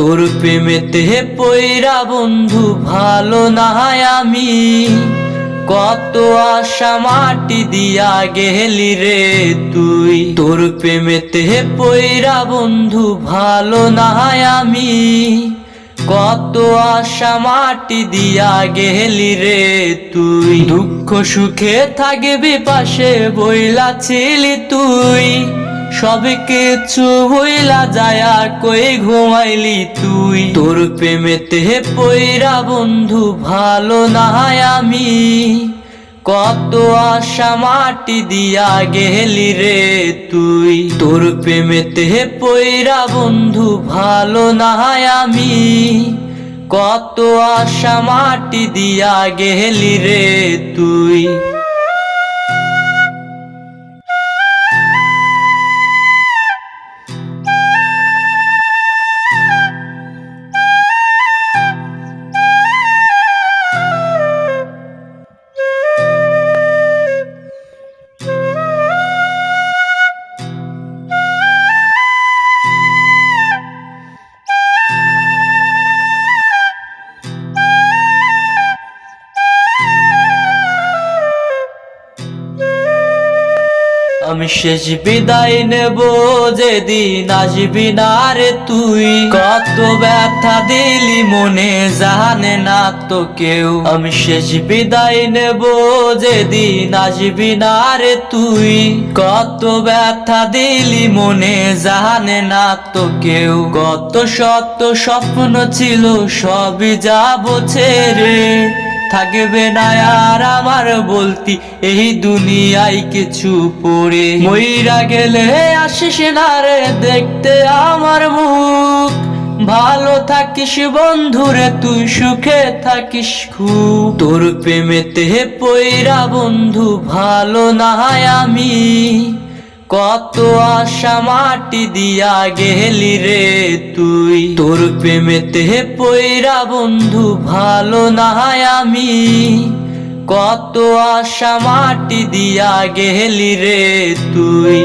তোর প্রেমেতে পইরা বন্ধু ভালো না আমি, কত আশা মাটি দিয়া গেলি রে তুই। তোর প্রেমেতে পইরা বন্ধু ভালো না আমি, কত আশা মাটি দিয়া গেলি রে তুই। দুঃখ সুখে থাকবি পাশে বইলা ছিলি তুই, সব কিছু হইলা যায়া কই ঘুমাইলি তুই। তোর প্রেমেতে পইরা বন্ধু ভালো না আমি, কত আশা মাটি দিয়া গেলি রে তুই। তোর প্রেমেতে পইরা বন্ধু ভালো না আমি, কত আশা মাটি দিয়া গেলি রে তুই। আমি শেষ বিদায় নেব যেদিন আসবি না রে তুই, কত ব্যথা দিলি মনে জানে না তো কেউ। আমি শেষ বিদায় নেব যেদিন আসবি না রে তুই, কত ব্যথা দিলি মনে জানে না তো কেউ। কত শত স্বপ্ন ছিল সবই যাব ছেড়ে, থাকবে না আর আমার বলতি এই দুনিয়ায় কিছু পড়ে। মইরা গেলে আসিস না রে দেখতে আমার মুখ, ভালো থাকিস বন্ধুরে তুই সুখে থাকিস খুব। তোর প্রেমেতে পইরা বন্ধু ভালো না আমি, কত আশা মাটি দিয়া গেলি রে তুই। তোর প্রেমেতে পইরা বন্ধু ভালো না আমি, কত আশা মাটি দিয়া গেলি রে তুই।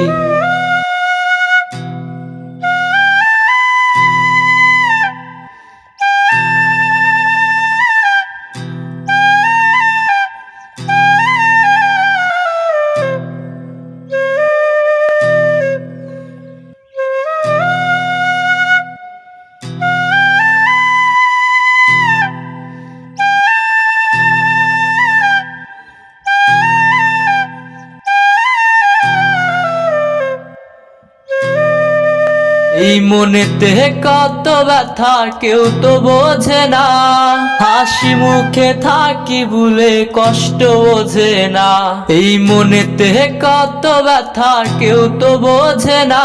এই মনেতে কত ব্যথা কেউ তো বোঝে না, হাসি মুখে থাকি বলে কষ্ট বোঝে না। এই মনেতে কত ব্যথা কেউ তো বোঝে না,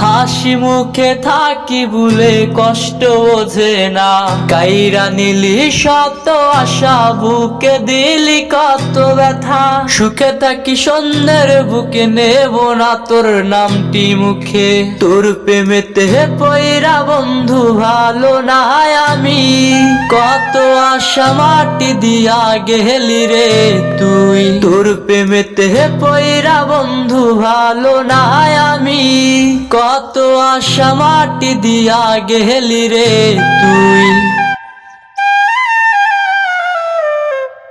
হাসি মুখে থাকি বলে কষ্ট বোঝে না। কাইরা নিলি শত আশা বুকে দিলি কত ব্যথা, সুখে থাকি সন্ধ্যের বুকে নেব না তোর নামটি মুখে। তোর প্রেমেতে পইরা বন্ধু ভালো না আমি, কত আশা মাটি দিয়া গেলি রে তুই। তোর প্রেমেতে পইরা বন্ধু ভালো না আমি, কত আশা মাটি দিয়া গেলি রে তুই।